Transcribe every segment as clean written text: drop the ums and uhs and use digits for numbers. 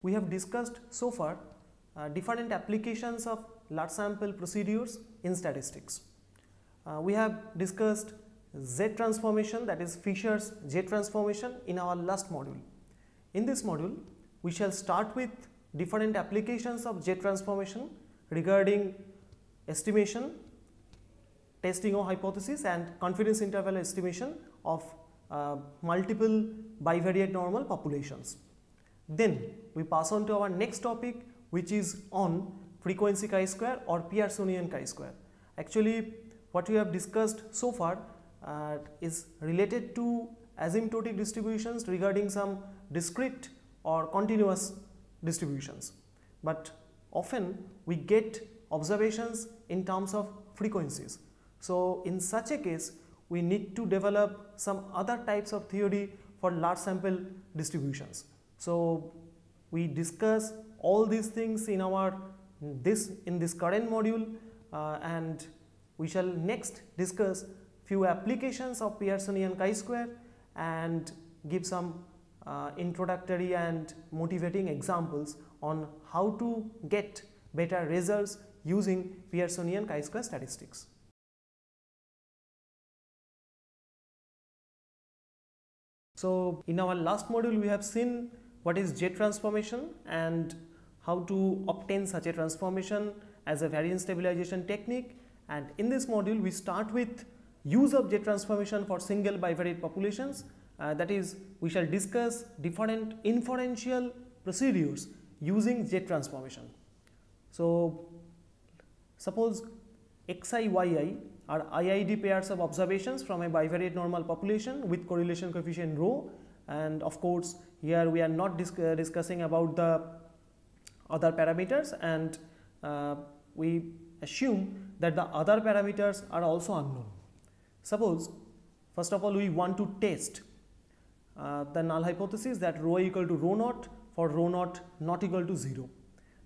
we have discussed so far different applications of large sample procedures in statistics. We have discussed Z transformation, that is Fisher's Z transformation, in our last module. In this module, we shall start with different applications of Z transformation regarding estimation, testing of hypothesis and confidence interval estimation of multiple bivariate normal populations. Then we pass on to our next topic, which is on frequency chi-square or Pearsonian chi-square. Actually, what we have discussed so far is related to asymptotic distributions regarding some discrete or continuous distributions, but often we get observations in terms of frequencies. So in such a case, we need to develop some other types of theory for large sample distributions. So we discuss all these things in this current module, and we shall next discuss few applications of Pearsonian chi-square and give some introductory and motivating examples on how to get better results using Pearsonian chi-square statistics. So in our last module, we have seen what is Z transformation and how to obtain such a transformation as a variance stabilization technique. And in this module, we start with use of Z transformation for single bivariate populations. That is, we shall discuss different inferential procedures using Z transformation. So suppose xi, yi are IID pairs of observations from a bivariate normal population with correlation coefficient rho, and of course here we are not discussing about the other parameters, and we assume that the other parameters are also unknown. Suppose first of all we want to test the null hypothesis that rho equal to rho naught for rho naught not equal to 0.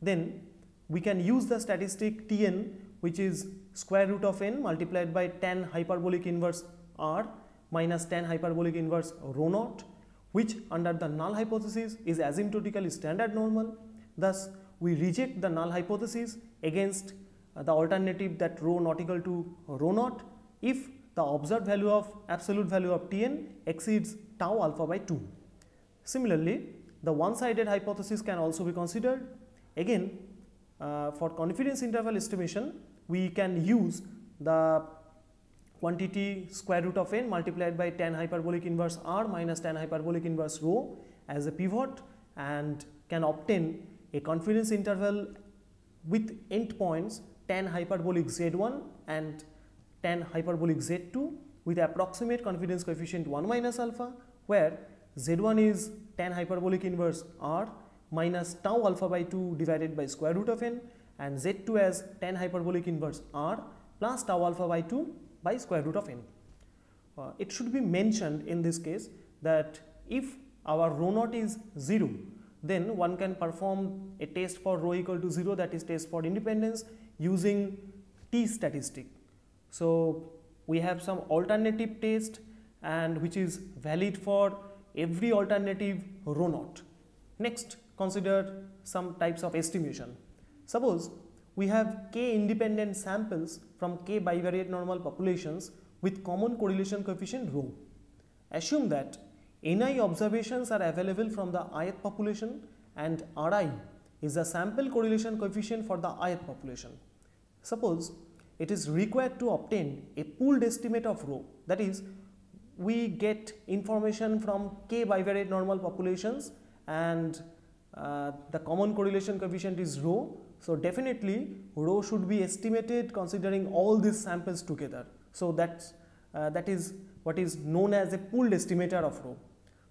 Then we can use the statistic Tn, which is square root of n multiplied by tan hyperbolic inverse r minus tan hyperbolic inverse rho naught, which under the null hypothesis is asymptotically standard normal. Thus we reject the null hypothesis against the alternative that rho not equal to rho naught if the observed value of absolute value of Tn exceeds tau alpha by 2. Similarly, the one-sided hypothesis can also be considered. Again, for confidence interval estimation, we can use the quantity square root of n multiplied by tan hyperbolic inverse r minus tan hyperbolic inverse rho as a pivot, and can obtain a confidence interval with endpoints tan hyperbolic z1 and tan hyperbolic z2 with approximate confidence coefficient 1 minus alpha, where z1 is tan hyperbolic inverse r minus tau alpha by 2 divided by square root of n, and z2 as tan hyperbolic inverse r plus tau alpha by 2 by square root of n. It should be mentioned in this case that if our rho naught is 0, then one can perform a test for rho equal to 0, that is test for independence, using T statistic. So we have some alternative test and which is valid for every alternative rho naught. Next, consider some types of estimation. Suppose we have k independent samples from k bivariate normal populations with common correlation coefficient rho. Assume that Ni observations are available from the ith population and Ri is the sample correlation coefficient for the ith population. Suppose it is required to obtain a pooled estimate of rho, that is, we get information from k bivariate normal populations and the common correlation coefficient is rho. So definitely rho should be estimated considering all these samples together. So that is what is known as a pooled estimator of rho.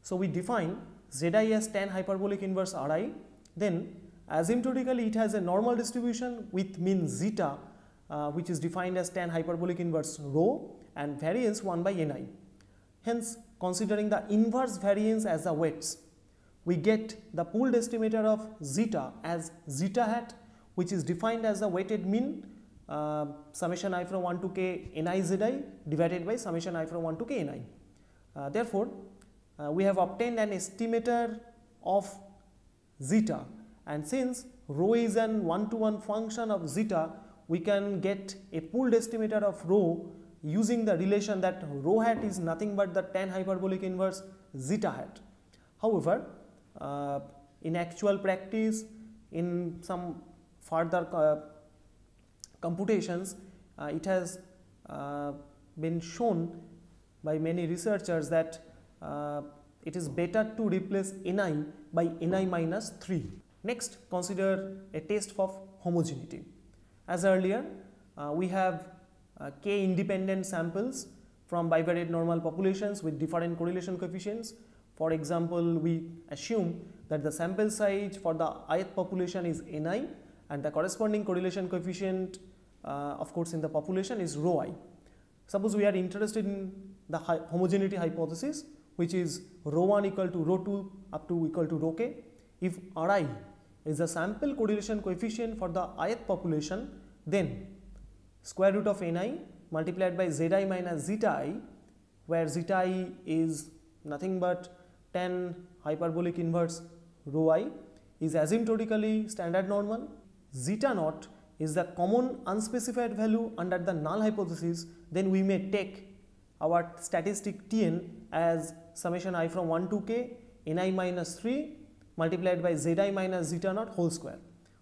So we define Zi as tan hyperbolic inverse Ri, then asymptotically it has a normal distribution with mean zeta, which is defined as tan hyperbolic inverse rho, and variance 1 by Ni. Hence, considering the inverse variance as the weights, we get the pooled estimator of zeta as zeta hat, which is defined as the weighted mean summation I from 1 to k Ni Zi divided by summation I from 1 to k Ni. Therefore, we have obtained an estimator of zeta and since rho is an one-to-one function of zeta, we can get a pooled estimator of rho using the relation that rho hat is nothing but the tan hyperbolic inverse zeta hat. However, in actual practice, in some further computations, it has been shown by many researchers that it is better to replace Ni by Ni minus 3. Next, consider a test of homogeneity. As earlier, we have k independent samples from bivariate normal populations with different correlation coefficients. For example, we assume that the sample size for the ith population is Ni and the corresponding correlation coefficient of course in the population is rho I. Suppose we are interested in the homogeneity hypothesis, which is rho 1 equal to rho 2 up to equal to rho k. If Ri is the sample correlation coefficient for the ith population, then square root of Ni multiplied by Zi minus zeta I, where zeta I is nothing but tan hyperbolic inverse rho I, is asymptotically standard normal. Zeta naught is the common unspecified value under the null hypothesis. Then we may take our statistic Tn as summation I from 1 to k Ni minus 3 multiplied by Zi minus zeta naught whole square,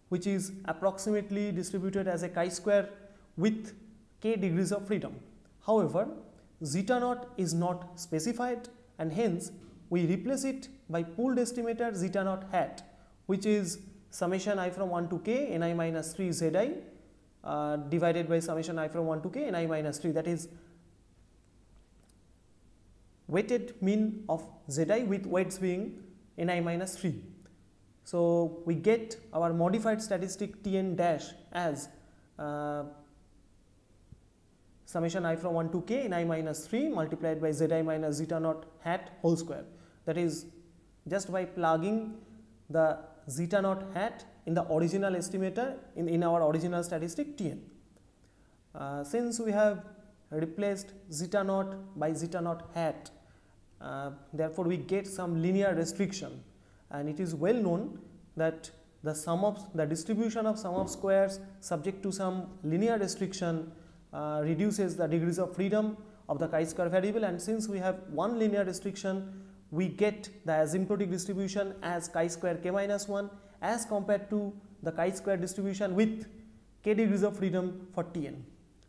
which is approximately distributed as a chi-square with k degrees of freedom. However, zeta naught is not specified and hence we replace it by pooled estimator zeta naught hat, which is summation I from 1 to k Ni minus 3 Zi divided by summation I from 1 to k Ni minus 3, that is weighted mean of Zi with weights being Ni minus 3. So we get our modified statistic Tn dash as summation I from 1 to k Ni minus 3 multiplied by Zi minus zeta naught hat whole square, that is just by plugging the zeta naught hat in the original estimator in our original statistic Tn. Since we have replaced zeta naught by zeta naught hat, therefore we get some linear restriction, and it is well known that the distribution of sum of squares subject to some linear restriction reduces the degrees of freedom of the chi-square variable, and since we have one linear restriction, we get the asymptotic distribution as chi-square k minus 1 as compared to the chi-square distribution with k degrees of freedom for Tn.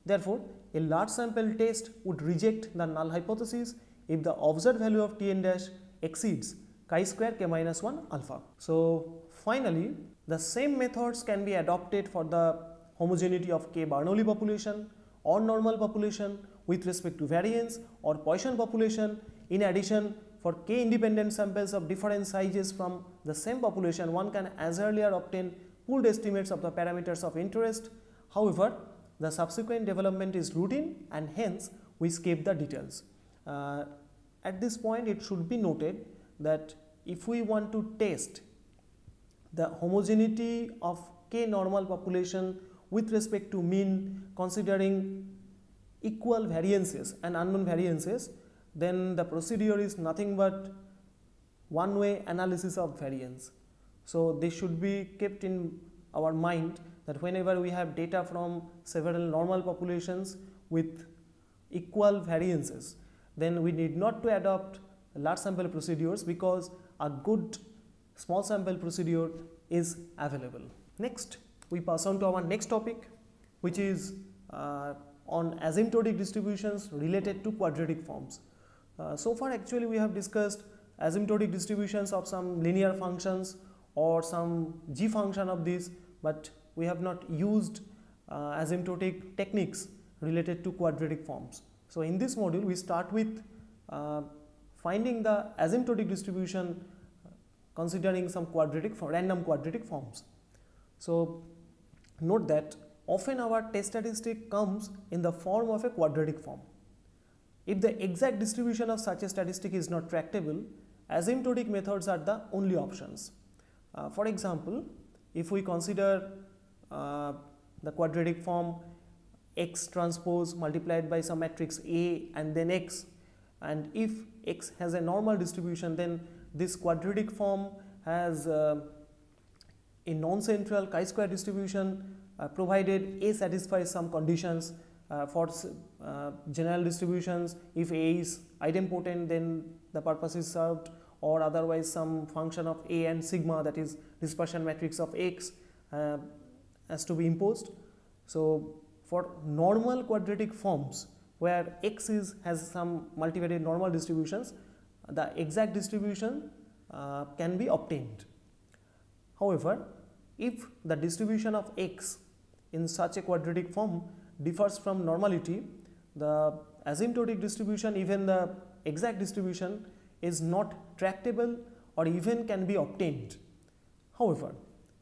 Therefore, a large sample test would reject the null hypothesis if the observed value of Tn dash exceeds chi-square k minus 1 alpha. So finally, the same methods can be adopted for the homogeneity of k Bernoulli population or normal population with respect to variance or Poisson population. In addition, for k independent samples of different sizes from the same population, one can as earlier obtain pooled estimates of the parameters of interest. However, the subsequent development is routine and hence we skip the details. At this point, it should be noted that if we want to test the homogeneity of k normal population with respect to mean considering equal variances and unknown variances, then the procedure is nothing but one-way analysis of variance. So this should be kept in our mind that whenever we have data from several normal populations with equal variances, then we need not to adopt large sample procedures because a good small sample procedure is available. Next, we pass on to our next topic, which is on asymptotic distributions related to quadratic forms. So far actually we have discussed asymptotic distributions of some linear functions or some g function of this, but we have not used asymptotic techniques related to quadratic forms. So in this module we start with finding the asymptotic distribution considering some random quadratic forms. So note that often our test statistic comes in the form of a quadratic form. If the exact distribution of such a statistic is not tractable, asymptotic methods are the only options. For example, if we consider the quadratic form x transpose multiplied by some matrix A and then x, and if x has a normal distribution, then this quadratic form has a non-central chi-square distribution provided A satisfies some conditions. For general distributions, if A is idempotent, then the purpose is served, or otherwise some function of A and sigma, that is dispersion matrix of X, has to be imposed. So for normal quadratic forms where X has some multivariate normal distributions, the exact distribution can be obtained. However, if the distribution of X in such a quadratic form differs from normality, the asymptotic distribution, even the exact distribution, is not tractable or even can be obtained. However,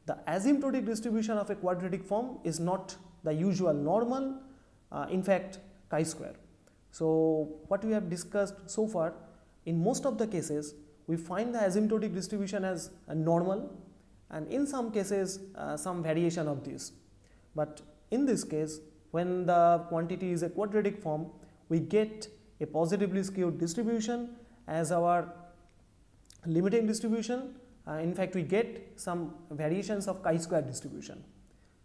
the asymptotic distribution of a quadratic form is not the usual normal, in fact chi-square. So what we have discussed so far, in most of the cases we find the asymptotic distribution as a normal, and in some cases some variation of this. But in this case, when the quantity is a quadratic form, we get a positively skewed distribution as our limiting distribution. In fact, we get some variations of chi-square distribution.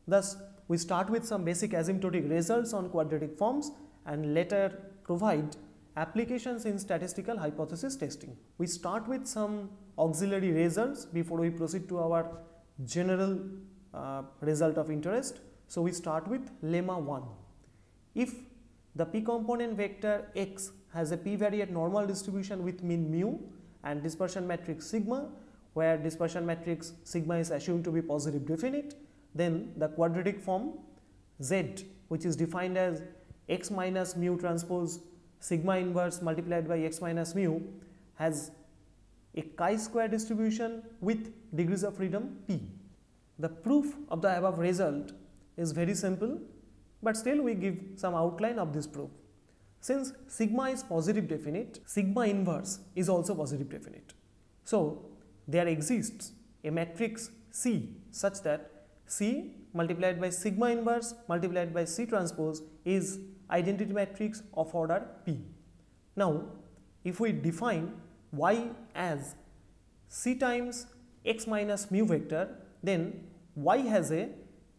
Thus, we start with some basic asymptotic results on quadratic forms and later provide applications in statistical hypothesis testing. We start with some auxiliary results before we proceed to our general result of interest. So we start with lemma 1. If the p component vector X has a p-variate normal distribution with mean mu and dispersion matrix sigma, where dispersion matrix sigma is assumed to be positive definite, then the quadratic form Z, which is defined as X minus mu transpose sigma inverse multiplied by X minus mu, has a chi-square distribution with degrees of freedom p. The proof of the above result is very simple, but still we give some outline of this proof. Since sigma is positive definite, sigma inverse is also positive definite. So there exists a matrix C such that C multiplied by sigma inverse multiplied by C transpose is identity matrix of order P. Now if we define Y as C times X minus mu vector, then Y has a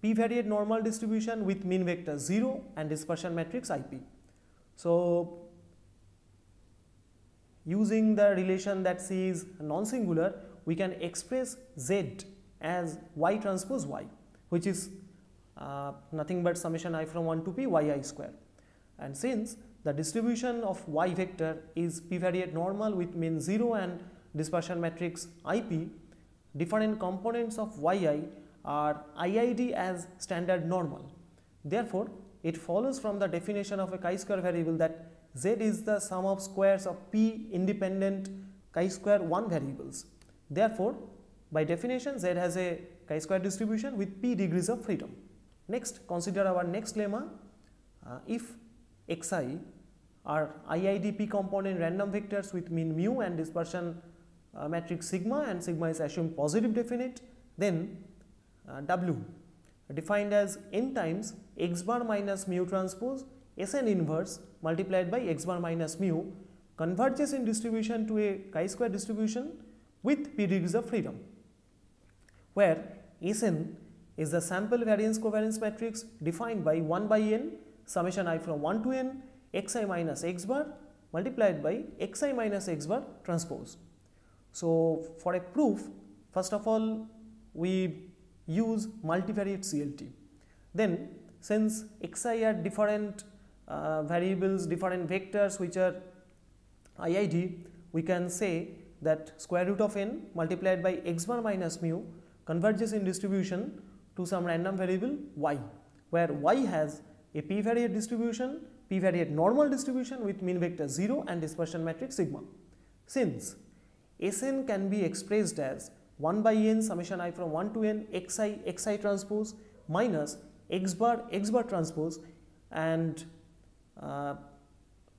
p-variate normal distribution with mean vector 0 and dispersion matrix IP. So using the relation that C is non-singular, we can express Z as Y transpose Y, which is nothing but summation I from 1 to p yi square. And since the distribution of Y vector is p-variate normal with mean 0 and dispersion matrix IP, different components of yi are IID as standard normal. Therefore, it follows from the definition of a chi-square variable that Z is the sum of squares of p independent chi-square 1 variables. Therefore, by definition, Z has a chi-square distribution with p degrees of freedom. Next, consider our next lemma. If xi are IID p component random vectors with mean mu and dispersion matrix sigma, and sigma is assumed positive definite, then W defined as n times x bar minus mu transpose Sn inverse multiplied by x bar minus mu converges in distribution to a chi-square distribution with p degrees of freedom, where Sn is the sample variance covariance matrix defined by 1 by n summation I from 1 to n xi minus x bar multiplied by xi minus x bar transpose. So for a proof, first of all we use multivariate CLT. Then since xi are different variables, different vectors which are IID, we can say that square root of n multiplied by x bar minus mu converges in distribution to some random variable y, where y has a p-variate distribution, p-variate normal distribution with mean vector 0 and dispersion matrix sigma. Since Sn can be expressed as 1 by n summation I from 1 to n xi transpose minus x bar transpose, and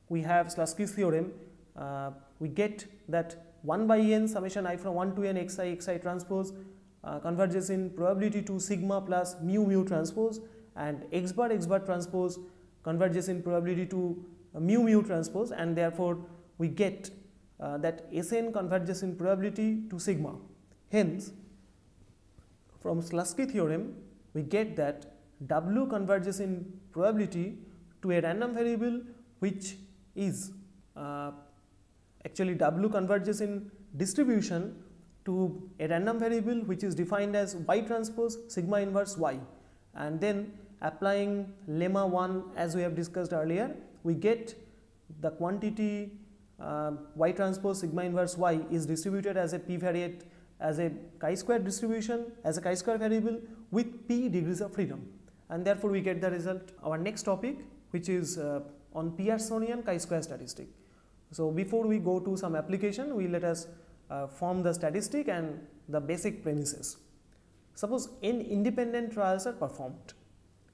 we have Slutsky's theorem, we get that 1 by n summation I from 1 to n xi transpose converges in probability to sigma plus mu transpose, and x bar transpose converges in probability to mu transpose, and therefore we get that Sn converges in probability to sigma. Hence, from Slutsky theorem, we get that W converges in probability to a random variable which is actually W converges in distribution to a random variable which is defined as y transpose sigma inverse y, and then applying lemma 1 as we have discussed earlier, we get the quantity y transpose sigma inverse y is distributed as a p-variate, as a chi-square distribution, as a chi-square variable with p degrees of freedom, and therefore we get the result. Our next topic, which is on Pearsonian chi-square statistic. So before we go to some application, we let us form the statistic and the basic premises. Suppose n independent trials are performed.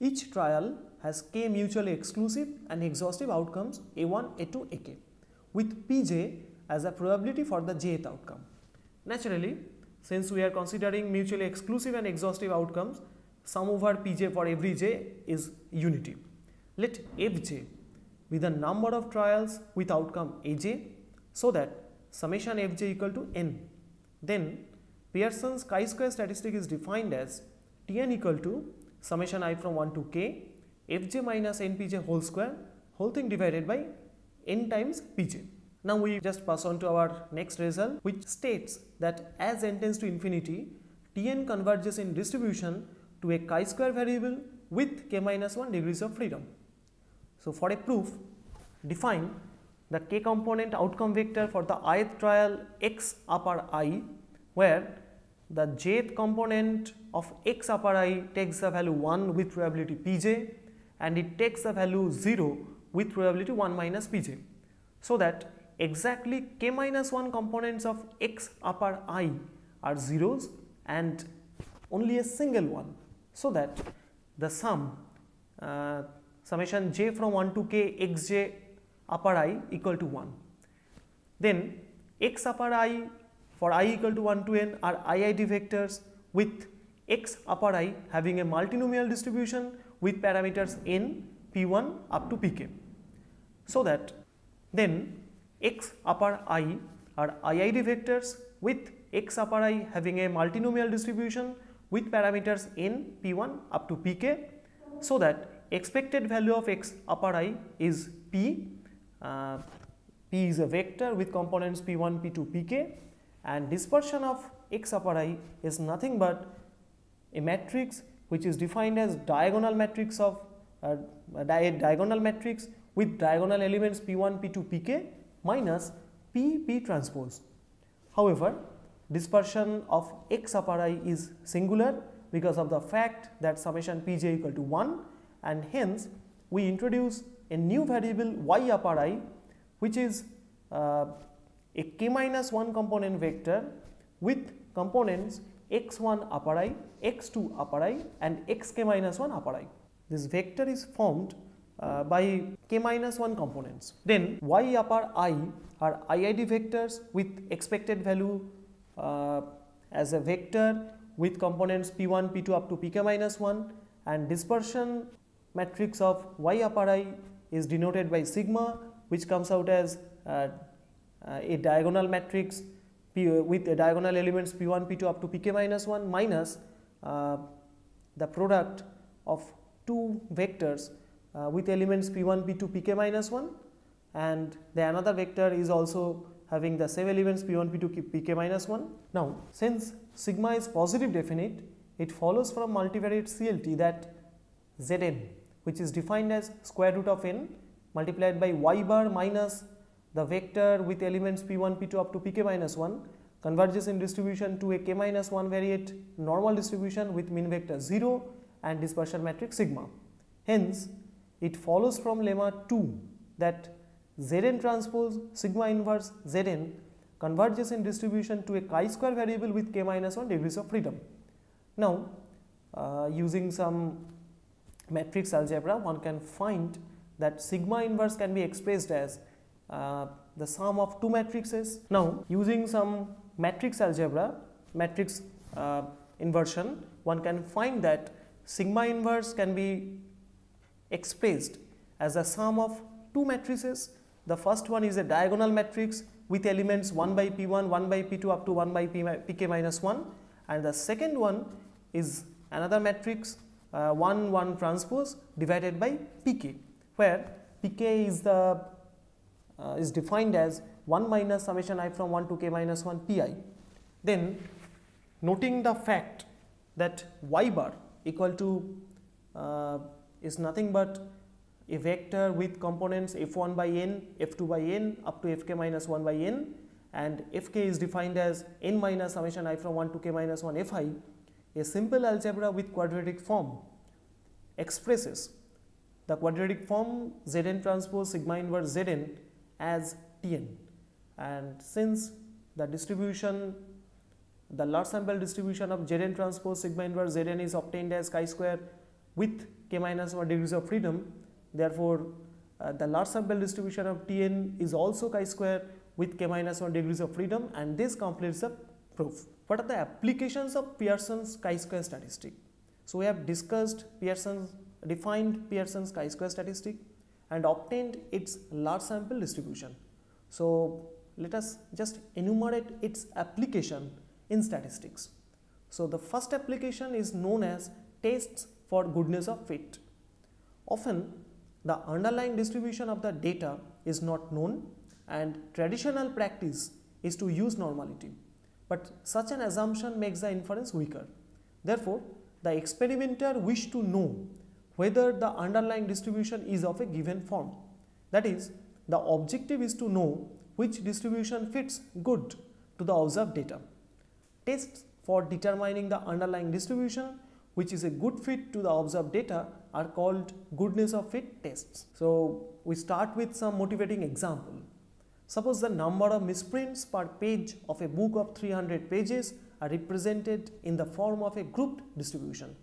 Each trial has k mutually exclusive and exhaustive outcomes a1, a2, ak, with pj as a probability for the jth outcome. Naturally, since we are considering mutually exclusive and exhaustive outcomes, sum over pj for every j is unity. Let fj be the number of trials with outcome aj, so that summation fj equal to n. Then Pearson's chi-square statistic is defined as Tn equal to summation I from 1 to k fj minus npj whole square, whole thing divided by n times pj. Now we just pass on to our next result, which states that as n tends to infinity, Tn converges in distribution to a chi-square variable with k minus 1 degrees of freedom. So for a proof, define the k component outcome vector for the ith trial x upper I, where the jth component of x upper I takes the value 1 with probability pj, and it takes the value 0 with probability 1 minus pj, so that exactly k minus 1 components of x upper I are zeros and only a single one, so that the sum summation j from 1 to k xj upper I equal to 1. Then x upper I for I equal to 1 to n are IID vectors with x upper I having a multinomial distribution with parameters n, p1 up to pk, so that then x upper I are IID vectors with x upper I having a multinomial distribution with parameters n, p1 up to pk, so that expected value of x upper I is p. P is a vector with components p1, p2, pk, and dispersion of x upper I is nothing but a matrix which is defined as diagonal matrix of diagonal matrix with diagonal elements p1, p2, pk minus p transpose. However, dispersion of x upper I is singular because of the fact that summation pj equal to 1, and hence we introduce a new variable y upper I, which is a k minus 1 component vector with components x1 upper I, x2 upper I and xk minus 1 upper I. This vector is formed by k minus 1 components. Then y upper I are IID vectors with expected value as a vector with components p1, p2 up to pk minus 1, and dispersion matrix of y upper I is denoted by sigma, which comes out as a diagonal matrix with a diagonal elements p1, p2 up to pk minus 1 minus the product of two vectors with elements p1, p2, pk minus 1, and the another vector is also having the same elements p1, p2, pk minus 1. Now, since sigma is positive definite, it follows from multivariate CLT that Zn, which is defined as square root of n multiplied by y bar minus the vector with elements p1, p2 up to pk minus 1, converges in distribution to a k minus 1 variate normal distribution with mean vector 0 and dispersion matrix sigma. Hence, it follows from lemma 2 that Zn transpose sigma inverse Zn converges in distribution to a chi-square variable with k minus 1 degrees of freedom. Now, using some matrix algebra, one can find that sigma inverse can be expressed as the sum of two matrices. Now, using some matrix algebra, matrix inversion, one can find that sigma inverse can be expressed as a sum of two matrices. The first one is a diagonal matrix with elements 1 by p1, 1 by p2 up to 1 by pk minus 1, and the second one is another matrix 1 1 transpose divided by pk, where pk is defined as 1 minus summation I from 1 to k minus 1 pi. Then noting the fact that y bar equal to is nothing but a vector with components f1 by n, f2 by n up to fk minus 1 by n, and fk is defined as n minus summation I from 1 to k minus 1 fi. A simple algebra with quadratic form expresses the quadratic form Zn transpose sigma inverse Zn as Tn, and since the distribution, the large sample distribution of Zn transpose sigma inverse Zn is obtained as chi square with k minus 1 degrees of freedom, therefore the large sample distribution of Tn is also chi square with k minus 1 degrees of freedom, and this completes the proof. What are the applications of Pearson's chi-square statistic? So we have defined Pearson's chi-square statistic and obtained its large sample distribution. So let us just enumerate its application in statistics. So the first application is known as tests for goodness of fit. Often the underlying distribution of the data is not known, and traditional practice is to use normality, but such an assumption makes the inference weaker. Therefore, the experimenter wishes to know whether the underlying distribution is of a given form. That is, the objective is to know which distribution fits good to the observed data. Tests for determining the underlying distribution which is a good fit to the observed data are called goodness of fit tests. So we start with some motivating example. Suppose the number of misprints per page of a book of 300 pages are represented in the form of a grouped distribution.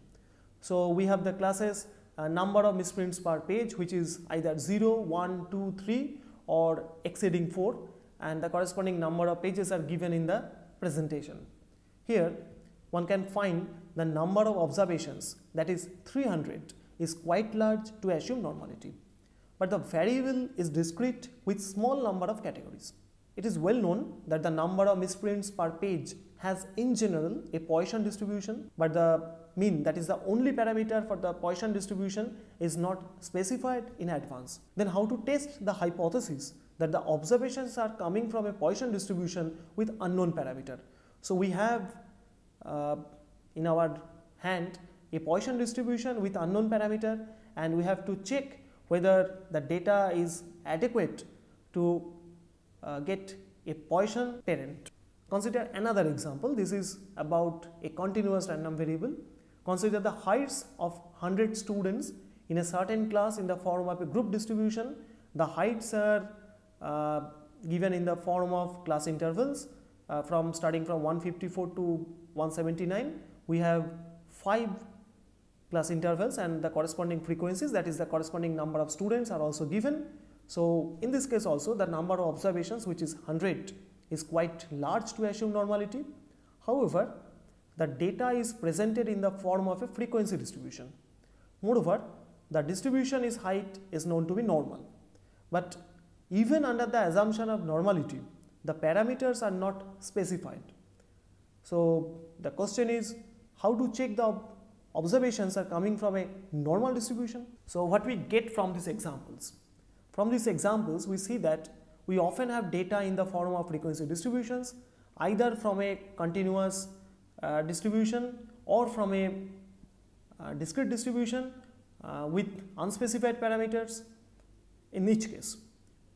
So we have the classes number of misprints per page, which is either 0, 1, 2, 3 or exceeding 4, and the corresponding number of pages are given in the presentation. Here one can find the number of observations, that is 300, is quite large to assume normality. But the variable is discrete with small number of categories. It is well known that the number of misprints per page has in general a Poisson distribution, but the mean, that is the only parameter for the Poisson distribution, is not specified in advance. Then how to test the hypothesis that the observations are coming from a Poisson distribution with unknown parameter? So we have in our hand a Poisson distribution with unknown parameter, and we have to check whether the data is adequate to get a Poisson parent. Consider another example. This is about a continuous random variable. Consider the heights of 100 students in a certain class in the form of a group distribution. The heights are given in the form of class intervals starting from 154 to 179. We have 5 class intervals, and the corresponding frequencies, that is the corresponding number of students, are also given. So in this case also the number of observations, which is 100, is quite large to assume normality. However, the data is presented in the form of a frequency distribution. Moreover, the distribution is height is known to be normal. But even under the assumption of normality, the parameters are not specified. So the question is how to check the observations are coming from a normal distribution. So what we get from these examples? From these examples we see that we often have data in the form of frequency distributions, either from a continuous distribution or from a discrete distribution with unspecified parameters. In each case,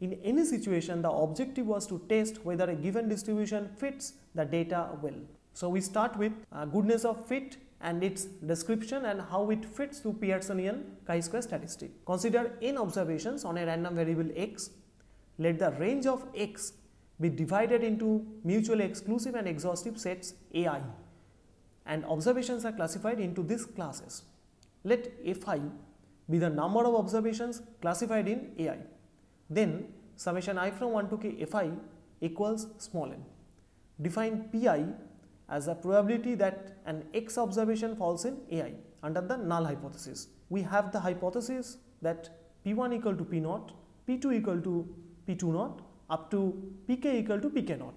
in any situation, the objective was to test whether a given distribution fits the data well. So we start with goodness of fit and its description and how it fits to Pearsonian chi-square statistic. Consider n observations on a random variable x. Let the range of x be divided into mutually exclusive and exhaustive sets ai, and observations are classified into these classes. Let fi be the number of observations classified in ai. Then summation I from 1 to k fi equals small n. Define pi as the probability that an x observation falls in ai under the null hypothesis. We have the hypothesis that p1 equal to p0, p2 equal to p2 up to pk equal to pk0,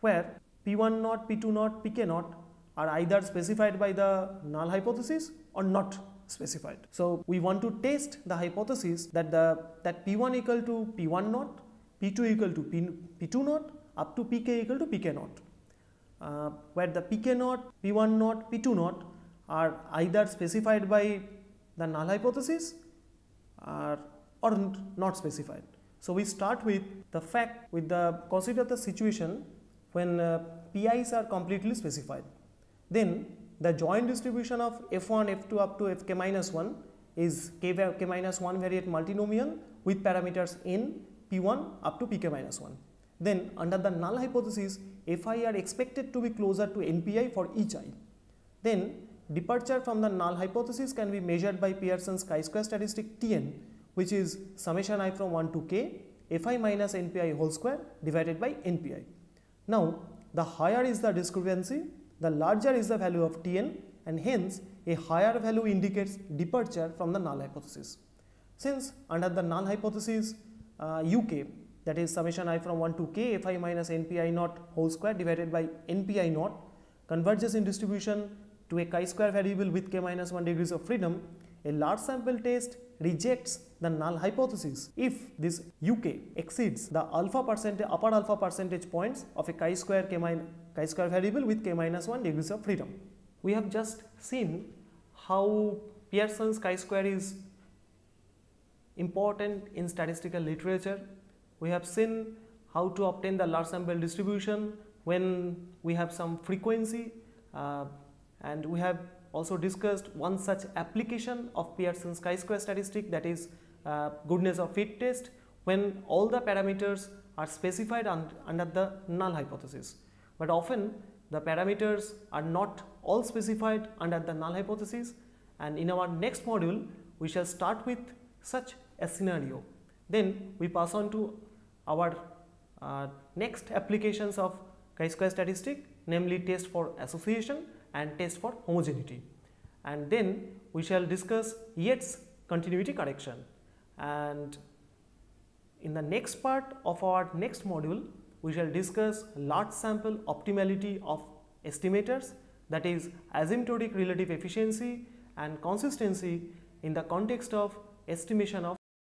where p1 naught, p2 naught, pk0 are either specified by the null hypothesis or not specified. So we want to test the hypothesis that P1 equal to P1 naught, P2 equal to P2 naught up to Pk equal to Pk naught, where the Pk naught, P1 naught, P2 naught are either specified by the null hypothesis or not specified. So we start with consider the situation when PIs are completely specified. Then the joint distribution of F1, F2 up to Fk minus 1 is k minus 1 variate multinomial with parameters n, P1 up to Pk minus 1. Then under the null hypothesis, Fi are expected to be closer to NPI for each I. Then departure from the null hypothesis can be measured by Pearson's chi-square statistic Tn, which is summation I from 1 to k Fi minus NPI whole square divided by NPI. Now the higher is the discrepancy, the larger is the value of Tn, and hence a higher value indicates departure from the null hypothesis. Since under the null hypothesis Uk, that is summation I from 1 to k Fi minus NPI naught whole square divided by NPI naught converges in distribution to a chi-square variable with k minus 1 degrees of freedom, a large sample test rejects the null hypothesis if this Uk exceeds the upper alpha percentage points of a chi-square variable with k minus 1 degrees of freedom. We have just seen how Pearson's chi-square is important in statistical literature. We have seen how to obtain the large sample distribution when we have some frequency, and we have also discussed one such application of Pearson's chi-square statistic, that is goodness of fit test, when all the parameters are specified under the null hypothesis. But often the parameters are not all specified under the null hypothesis, and in our next module we shall start with such a scenario. Then we pass on to our next applications of chi-square statistic, namely test for association and test for homogeneity, and then we shall discuss Yates continuity correction. And in the next part of our next module we shall discuss large sample optimality of estimators, that is asymptotic relative efficiency and consistency in the context of estimation of